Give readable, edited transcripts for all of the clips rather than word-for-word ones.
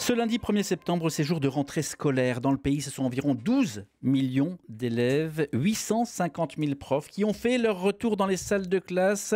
Ce lundi 1er septembre, c'est jour de rentrée scolaire. Dans le pays, ce sont environ 12 millions d'élèves, 850 000 profs qui ont fait leur retour dans les salles de classe,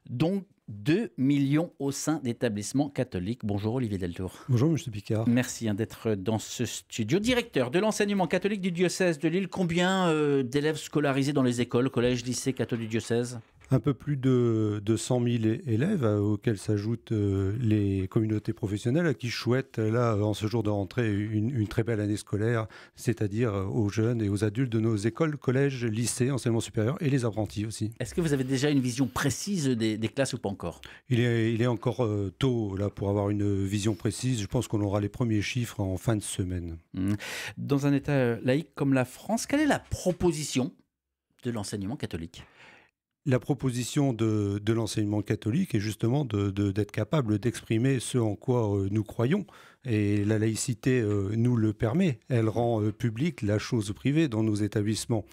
dont 2 millions au sein d'établissements catholiques. Bonjour Olivier Deltour. Bonjour M. Picard. Merci d'être dans ce studio. Directeur de l'enseignement catholique du diocèse de Lille, combien d'élèves scolarisés dans les écoles, collèges, lycées cathos du diocèse ? Un peu plus de 100 000 élèves auxquels s'ajoutent les communautés professionnelles qui souhaitent, là, en ce jour de rentrée, une très belle année scolaire, c'est-à-dire aux jeunes et aux adultes de nos écoles, collèges, lycées, enseignement supérieur et les apprentis aussi. Est-ce que vous avez déjà une vision précise des classes ou pas encore ? Il est encore tôt là, pour avoir une vision précise. Je pense qu'on aura les premiers chiffres en fin de semaine. Dans un État laïque comme la France, quelle est la proposition de l'enseignement catholique ? La proposition de l'enseignement catholique est justement d'être capable d'exprimer ce en quoi nous croyons. Et la laïcité nous le permet. Elle rend publique la chose privée dans nos établissements.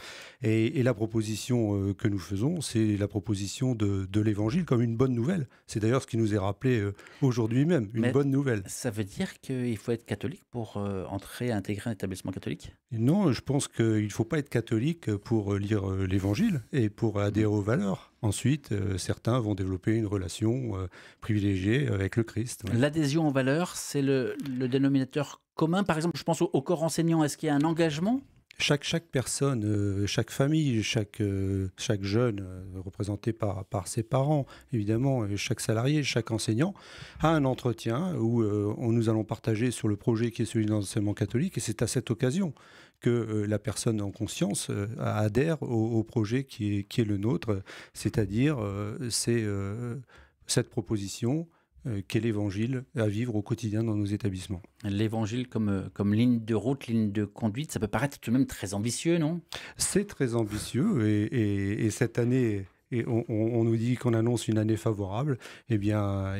Et la proposition que nous faisons, c'est la proposition de l'Évangile comme une bonne nouvelle. C'est d'ailleurs ce qui nous est rappelé aujourd'hui même, une bonne nouvelle. Ça veut dire qu'il faut être catholique pour entrer et intégrer un établissement catholique ? Non, je pense qu'il ne faut pas être catholique pour lire l'Évangile et pour adhérer aux valeurs. Ensuite, certains vont développer une relation privilégiée avec le Christ. Ouais. L'adhésion aux valeurs, c'est le dénominateur commun. Par exemple, je pense au corps enseignant. Est-ce qu'il y a un engagement ? Chaque personne, chaque famille, chaque jeune représenté par ses parents, évidemment, chaque salarié, chaque enseignant, a un entretien où nous allons partager sur le projet qui est celui de l'enseignement catholique. Et c'est à cette occasion que la personne en conscience adhère au projet qui est le nôtre, c'est-à-dire c'est cette proposition qu'est l'Évangile à vivre au quotidien dans nos établissements. L'Évangile comme ligne de route, ligne de conduite, ça peut paraître tout de même très ambitieux, non ? C'est très ambitieux et cette année... Et on nous dit qu'on annonce une année favorable. Eh bien,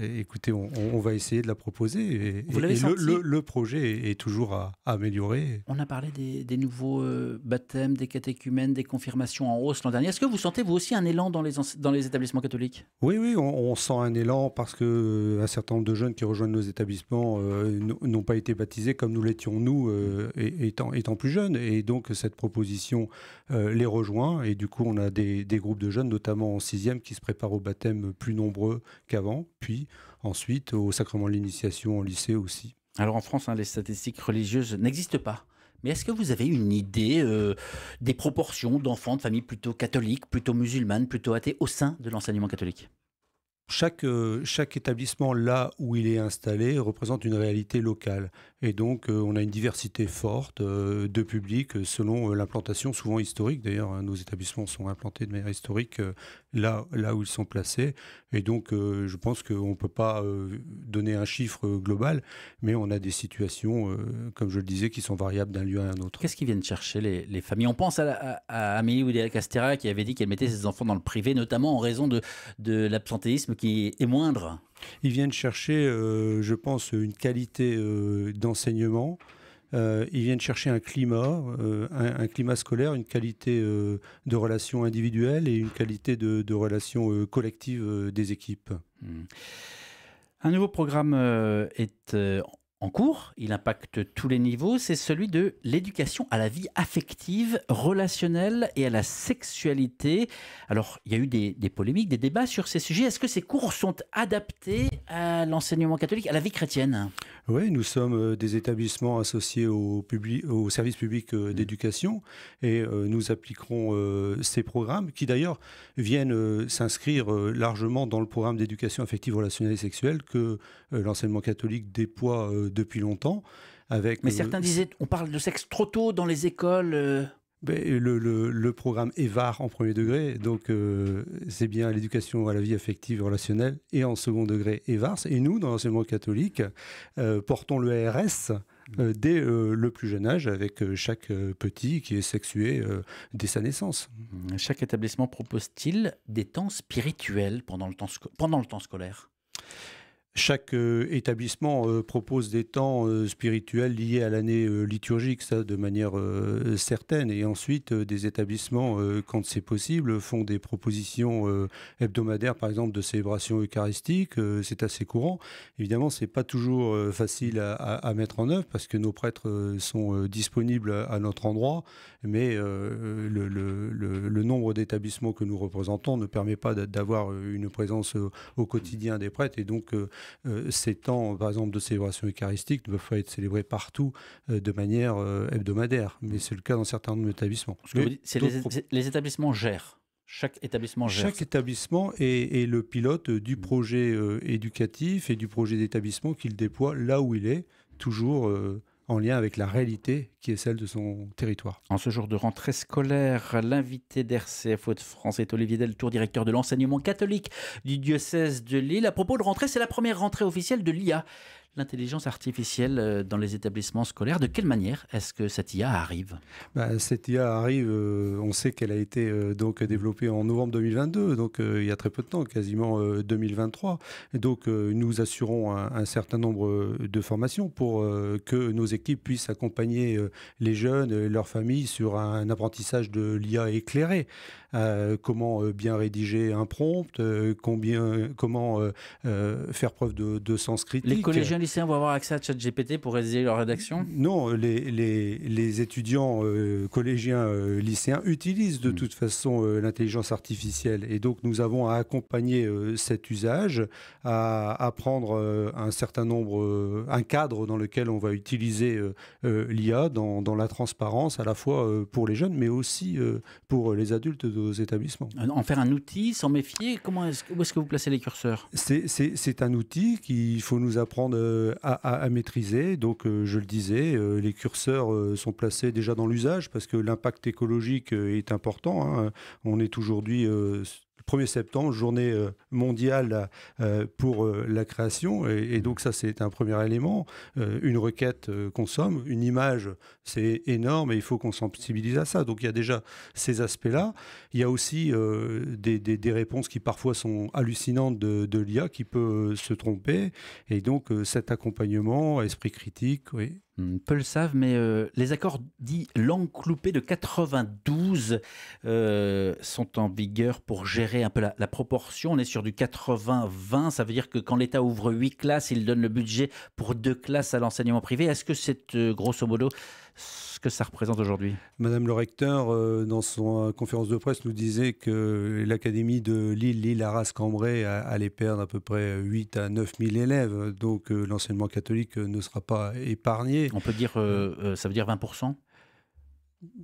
écoutez, on va essayer de la proposer. Vous l'avez senti ? Le projet est toujours à améliorer. On a parlé des nouveaux baptêmes, des catéchumènes, des confirmations en hausse l'an dernier. Est-ce que vous sentez, vous aussi, un élan dans les établissements catholiques ? Oui, on sent un élan parce qu'un certain nombre de jeunes qui rejoignent nos établissements n'ont pas été baptisés comme nous l'étions, nous, étant plus jeunes. Et donc, cette proposition les rejoint. Et du coup, on a des groupes de jeunes, notamment en 6e, qui se préparent au baptême plus nombreux qu'avant, puis ensuite au sacrement de l'initiation en lycée aussi. Alors en France, les statistiques religieuses n'existent pas. Mais est-ce que vous avez une idée des proportions d'enfants de familles plutôt catholiques, plutôt musulmanes, plutôt athées au sein de l'enseignement catholique ? Chaque établissement, là où il est installé, représente une réalité locale. Et donc, on a une diversité forte de publics selon l'implantation, souvent historique. D'ailleurs, nos établissements sont implantés de manière historique là où ils sont placés. Et donc, je pense qu'on ne peut pas donner un chiffre global, mais on a des situations, comme je le disais, qui sont variables d'un lieu à un autre. Qu'est-ce qu'ils viennent chercher les familles ? On pense à Amélie Oudéa-Castéra qui avait dit qu'elle mettait ses enfants dans le privé, notamment en raison de l'absentéisme qui est moindre. Ils viennent chercher, je pense, une qualité d'enseignement. Ils viennent chercher un climat scolaire, une qualité de relations individuelles et une qualité de relations collectives des équipes. Un nouveau programme est en cours, il impacte tous les niveaux, c'est celui de l'éducation à la vie affective, relationnelle et à la sexualité. Alors, il y a eu des polémiques, des débats sur ces sujets. Est-ce que ces cours sont adaptés à l'enseignement catholique, à la vie chrétienne ? Oui, nous sommes des établissements associés au service public d'éducation et nous appliquerons ces programmes qui d'ailleurs viennent s'inscrire largement dans le programme d'éducation affective, relationnelle et sexuelle que l'enseignement catholique déploie depuis longtemps. Mais certains disaient on parle de sexe trop tôt dans les écoles. Le programme EVAR en premier degré, donc c'est bien l'éducation à la vie affective et relationnelle, et en second degré EVARS. Et nous, dans l'enseignement catholique, portons le RS dès le plus jeune âge avec chaque petit qui est sexué dès sa naissance. Chaque établissement propose-t-il des temps spirituels pendant le temps scolaire ? Chaque établissement propose des temps spirituels liés à l'année liturgique, ça de manière certaine. Et ensuite, des établissements, quand c'est possible, font des propositions hebdomadaires, par exemple, de célébration eucharistique. C'est assez courant. Évidemment, c'est pas toujours facile à mettre en œuvre parce que nos prêtres sont disponibles à notre endroit, mais le nombre d'établissements que nous représentons ne permet pas d'avoir une présence au quotidien des prêtres. Et donc, ces temps, par exemple, de célébration eucharistique ne peuvent pas être célébrés partout de manière hebdomadaire, mais c'est le cas dans certains établissements. Les établissements gèrent. Chaque établissement gère. Chaque établissement est le pilote du projet éducatif et du projet d'établissement qu'il déploie là où il est, toujours en lien avec la réalité qui est celle de son territoire. En ce jour de rentrée scolaire, l'invité d'RCF Hauts-de-France est Olivier Deltour, directeur de l'enseignement catholique du diocèse de Lille. À propos de rentrée, c'est la première rentrée officielle de l'IA, l'intelligence artificielle dans les établissements scolaires. De quelle manière est-ce que cette IA arrive ? Cette IA arrive, on sait qu'elle a été donc développée en novembre 2022, donc il y a très peu de temps, quasiment 2023. Et donc nous assurons un certain nombre de formations pour que nos équipes puissent accompagner les jeunes et leurs familles sur un apprentissage de l'IA éclairé. Comment bien rédiger un prompt, comment faire preuve de sens critique. Les collégiens lycéens vont avoir accès à ChatGPT pour rédiger leur rédaction ? Non, les étudiants collégiens lycéens utilisent de toute façon l'intelligence artificielle. Et donc nous avons à accompagner cet usage, à apprendre un certain nombre, un cadre dans lequel on va utiliser l'IA dans la transparence, à la fois pour les jeunes, mais aussi pour les adultes de nos établissements. En faire un outil, s'en méfier, où est-ce que vous placez les curseurs ? C'est un outil qu'il faut nous apprendre à maîtriser. Donc, je le disais, les curseurs sont placés déjà dans l'usage parce que l'impact écologique est important. Hein. On est aujourd'hui... le 1er septembre, journée mondiale pour la création. Et donc ça, c'est un premier élément. Une requête consomme, une image, c'est énorme et il faut qu'on sensibilise à ça. Donc il y a déjà ces aspects-là. Il y a aussi des réponses qui parfois sont hallucinantes de l'IA qui peut se tromper. Et donc cet accompagnement, esprit critique, oui. Peu le savent, mais les accords dits langue cloupée de 92 sont en vigueur pour gérer un peu la proportion. On est sur du 80-20, ça veut dire que quand l'État ouvre 8 classes, il donne le budget pour 2 classes à l'enseignement privé. Est-ce que c'est grosso modo ce que ça représente aujourd'hui ? Madame le recteur, dans son conférence de presse, nous disait que l'Académie de Lille-Arras-Cambrai allait perdre à peu près 8 à 9 000 élèves. Donc l'enseignement catholique ne sera pas épargné. On peut dire, ça veut dire 20%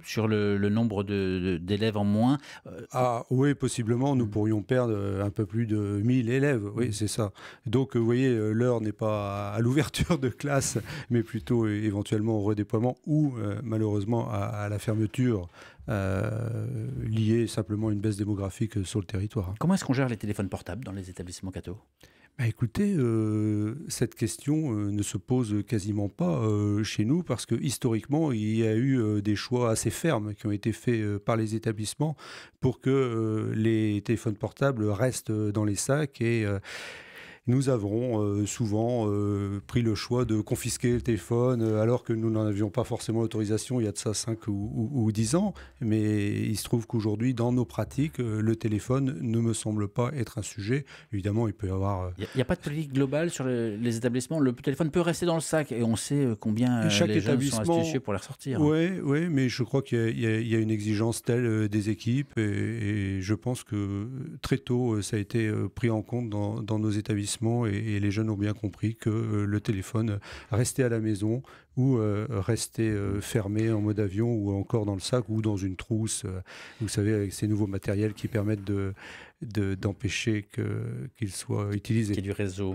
sur le nombre d'élèves en moins. Oui, possiblement, nous pourrions perdre un peu plus de 1000 élèves, oui, c'est ça. Donc, vous voyez, l'heure n'est pas à l'ouverture de classe, mais plutôt éventuellement au redéploiement ou malheureusement à la fermeture liée simplement à une baisse démographique sur le territoire. Comment est-ce qu'on gère les téléphones portables dans les établissements catho ? Écoutez, cette question ne se pose quasiment pas chez nous parce que historiquement, il y a eu des choix assez fermes qui ont été faits par les établissements pour que les téléphones portables restent dans les sacs et nous avons souvent pris le choix de confisquer le téléphone alors que nous n'en avions pas forcément l'autorisation il y a de ça 5 ou 10 ans. Mais il se trouve qu'aujourd'hui, dans nos pratiques, le téléphone ne me semble pas être un sujet. Évidemment, il peut y avoir... Il n'y a pas de politique globale sur les établissements. Le téléphone peut rester dans le sac et on sait combien les jeunes sont astucieux pour les ressortir. Oui, mais je crois qu'il y a une exigence telle des équipes et je pense que très tôt, ça a été pris en compte dans nos établissements. Et les jeunes ont bien compris que le téléphone restait à la maison ou restait fermé en mode avion ou encore dans le sac ou dans une trousse, vous savez, avec ces nouveaux matériels qui permettent d'empêcher qu'il soit utilisé. Qu'il y ait du réseau.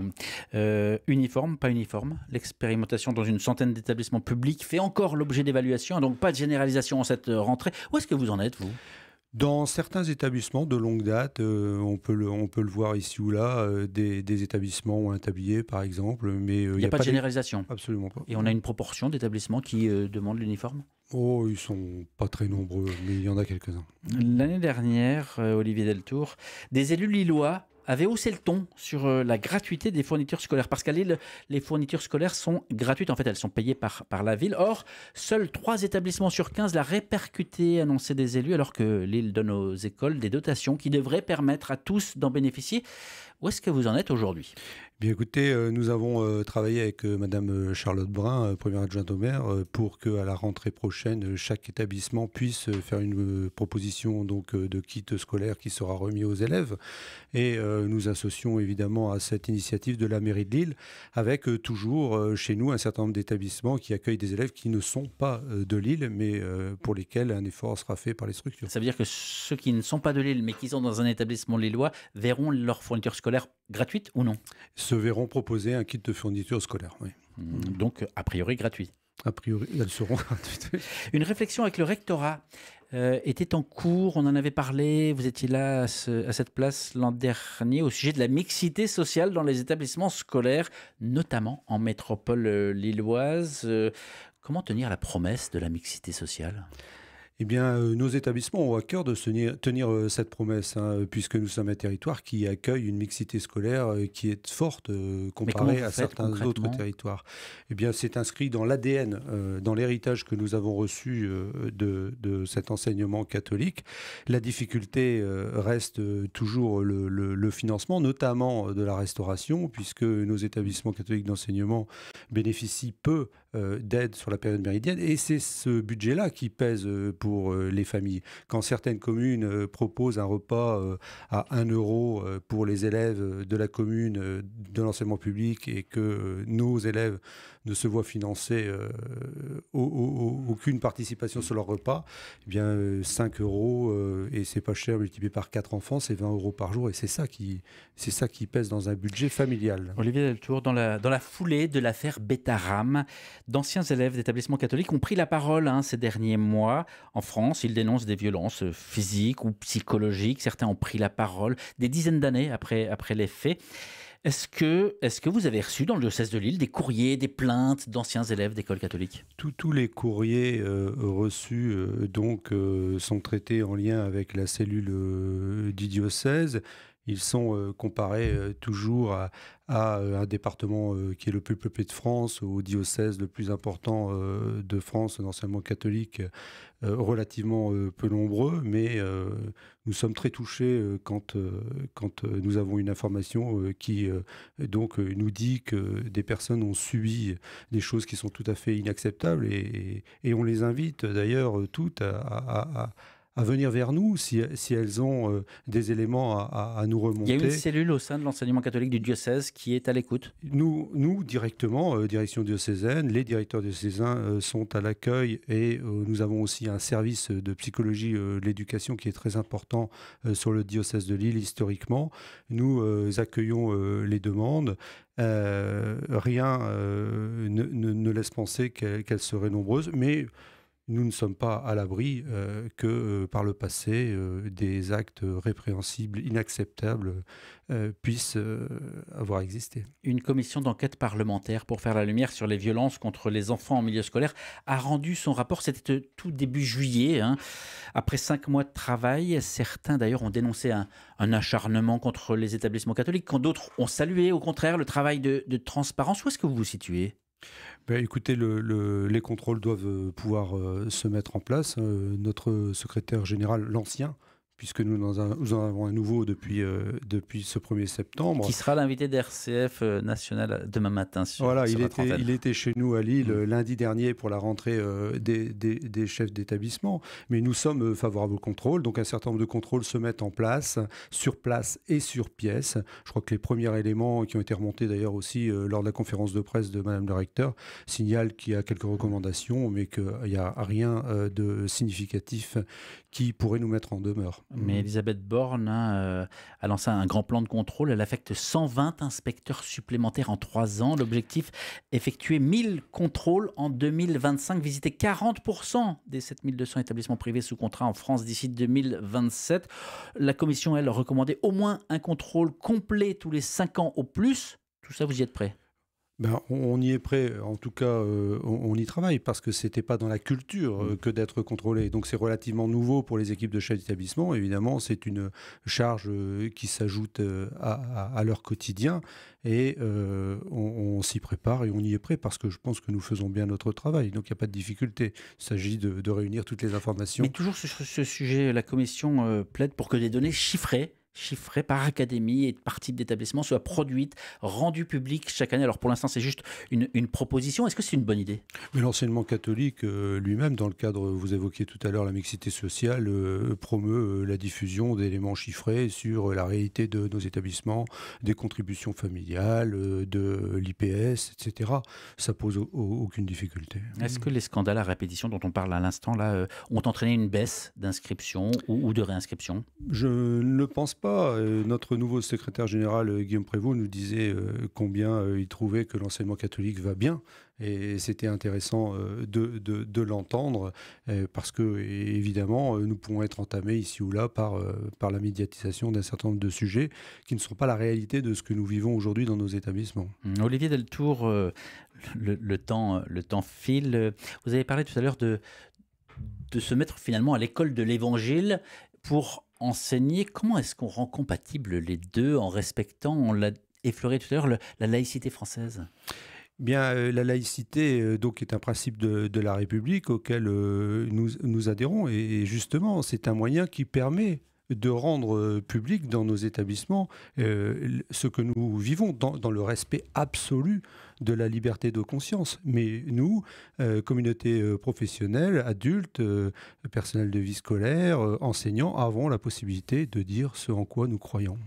Uniforme, pas uniforme. L'expérimentation dans une centaine d'établissements publics fait encore l'objet d'évaluation, donc pas de généralisation en cette rentrée. Où est-ce que vous en êtes, vous ? Dans certains établissements de longue date, on peut le voir ici ou là, des établissements ont un tablier par exemple, mais il n'y a pas de généralisation. Absolument pas. Et on a une proportion d'établissements qui demandent l'uniforme ? Oh, ils sont pas très nombreux, mais il y en a quelques-uns. L'année dernière, Olivier Deltour, des élus lillois avait haussé le ton sur la gratuité des fournitures scolaires. Parce qu'à Lille, les fournitures scolaires sont gratuites. En fait, elles sont payées par la ville. Or, seuls 3 établissements sur 15 la répercutaient, annonçaient des élus, alors que Lille donne aux écoles des dotations qui devraient permettre à tous d'en bénéficier. Où est-ce que vous en êtes aujourd'hui ? Bien écoutez, nous avons travaillé avec Madame Charlotte Brun, première adjointe au maire, pour qu'à la rentrée prochaine, chaque établissement puisse faire une proposition donc, de kit scolaire qui sera remis aux élèves. Et nous associons évidemment à cette initiative de la mairie de Lille, avec toujours chez nous un certain nombre d'établissements qui accueillent des élèves qui ne sont pas de Lille, mais pour lesquels un effort sera fait par les structures. Ça veut dire que ceux qui ne sont pas de Lille, mais qui sont dans un établissement lillois, verront leur fourniture scolaire gratuite ou non ? Se verront proposer un kit de fourniture scolaire, oui. Donc, a priori, gratuit. A priori, elles seront gratuites. Une réflexion avec le rectorat était en cours, on en avait parlé, vous étiez là à cette place l'an dernier au sujet de la mixité sociale dans les établissements scolaires, notamment en métropole lilloise. Comment tenir la promesse de la mixité sociale ? Eh bien, nos établissements ont à cœur de tenir cette promesse, puisque nous sommes un territoire qui accueille une mixité scolaire qui est forte comparée à certains autres territoires. Eh bien, c'est inscrit dans l'ADN, dans l'héritage que nous avons reçu de cet enseignement catholique. La difficulté reste toujours le financement, notamment de la restauration, puisque nos établissements catholiques d'enseignement bénéficient peu d'aide sur la période méridienne, et c'est ce budget-là qui pèse pour les familles. Quand certaines communes proposent un repas à 1 euro pour les élèves de la commune de l'enseignement public et que nos élèves ne se voient financer aucune participation sur leur repas, eh bien 5 euros, et c'est pas cher, multiplié par 4 enfants, c'est 20 euros par jour, et c'est ça qui pèse dans un budget familial. Olivier Deltour, dans la foulée de l'affaire Betaram, d'anciens élèves d'établissements catholiques ont pris la parole ces derniers mois. En France, ils dénoncent des violences physiques ou psychologiques. Certains ont pris la parole des dizaines d'années après les faits. Est-ce que vous avez reçu dans le diocèse de Lille des courriers, des plaintes d'anciens élèves d'école catholique ? Tous les courriers reçus sont traités en lien avec la cellule du diocèse. Ils sont comparés toujours à un département qui est le plus peuplé de France, au diocèse le plus important de France, d'enseignement catholique, relativement peu nombreux, mais nous sommes très touchés quand nous avons une information qui nous dit que des personnes ont subi des choses qui sont tout à fait inacceptables, et on les invite d'ailleurs toutes à venir vers nous si elles ont des éléments à nous remonter. Il y a une cellule au sein de l'enseignement catholique du diocèse qui est à l'écoute. Nous directement, direction diocésaine, les directeurs diocésains sont à l'accueil, et nous avons aussi un service de psychologie de l'éducation qui est très important sur le diocèse de Lille historiquement. Nous accueillons les demandes. Rien ne laisse penser qu'elles seraient nombreuses, mais nous ne sommes pas à l'abri que par le passé, des actes répréhensibles, inacceptables, puissent avoir existé. Une commission d'enquête parlementaire pour faire la lumière sur les violences contre les enfants en milieu scolaire a rendu son rapport, c'était tout début juillet. Après 5 mois de travail, certains d'ailleurs ont dénoncé un acharnement contre les établissements catholiques, quand d'autres ont salué au contraire le travail de transparence. Où est-ce que vous vous situez ? Écoutez, les contrôles doivent pouvoir se mettre en place. Notre secrétaire général, l'ancien, puisque nous en avons un nouveau depuis ce 1er septembre. Qui sera l'invité d'RCF national demain matin. Voilà, il était chez nous à Lille lundi dernier pour la rentrée des chefs d'établissement. Mais nous sommes favorables au contrôle. Donc un certain nombre de contrôles se mettent en place et sur pièce. Je crois que les premiers éléments qui ont été remontés d'ailleurs aussi lors de la conférence de presse de Madame le recteur signalent qu'il y a quelques recommandations, mais qu'il n'y a rien de significatif qui pourrait nous mettre en demeure. Mais Elisabeth Borne a lancé un grand plan de contrôle. Elle affecte 120 inspecteurs supplémentaires en 3 ans. L'objectif, effectuer 1000 contrôles en 2025, visiter 40% des 7200 établissements privés sous contrat en France d'ici 2027. La commission, elle, recommandait au moins un contrôle complet tous les 5 ans au plus. Tout ça, vous y êtes prêts ? Ben, on y est prêt, en tout cas, on y travaille parce que c'était pas dans la culture que d'être contrôlé. Donc c'est relativement nouveau pour les équipes de chefs d'établissement. Évidemment, c'est une charge qui s'ajoute à leur quotidien et on s'y prépare et on y est prêt parce que je pense que nous faisons bien notre travail. Donc il n'y a pas de difficulté. Il s'agit de réunir toutes les informations. Mais toujours sur ce sujet, la commission plaide pour que des données chiffrées par académie et par type d'établissement soient produites, rendues publiques chaque année. Alors pour l'instant, c'est juste une proposition. Est-ce que c'est une bonne idée? Mais l'enseignement catholique lui-même, dans le cadre, vous évoquiez tout à l'heure la mixité sociale, promeut la diffusion d'éléments chiffrés sur la réalité de nos établissements, des contributions familiales, de l'IPS, etc. Ça pose aucune difficulté. Est-ce que les scandales à répétition dont on parle à l'instant là ont entraîné une baisse d'inscription ou de réinscription? Je ne le pense pas. Notre nouveau secrétaire général, Guillaume Prévost, nous disait combien il trouvait que l'enseignement catholique va bien. Et c'était intéressant de l'entendre parce que, évidemment, nous pouvons être entamés ici ou là par la médiatisation d'un certain nombre de sujets qui ne sont pas la réalité de ce que nous vivons aujourd'hui dans nos établissements. Olivier Deltour, le temps file. Vous avez parlé tout à l'heure de se mettre finalement à l'école de l'Évangile pour enseigner. Comment est-ce qu'on rend compatible les deux en respectant, on l'a effleuré tout à l'heure, la laïcité française? Bien, la laïcité donc est un principe de la République auquel nous adhérons et justement c'est un moyen qui permet de rendre public dans nos établissements ce que nous vivons dans le respect absolu de la liberté de conscience. Mais nous, communauté professionnelle, adultes, personnel de vie scolaire, enseignants, avons la possibilité de dire ce en quoi nous croyons.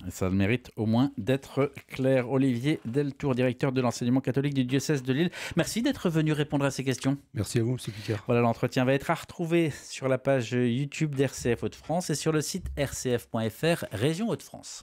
Ça mérite au moins d'être clair. Olivier Deltour, directeur de l'enseignement catholique du diocèse de Lille. Merci d'être venu répondre à ces questions. Merci à vous, M. Picard. Voilà, l'entretien va être à retrouver sur la page YouTube d'RCF Hauts-de-France et sur le site rcf.fr, Région Hauts-de-France.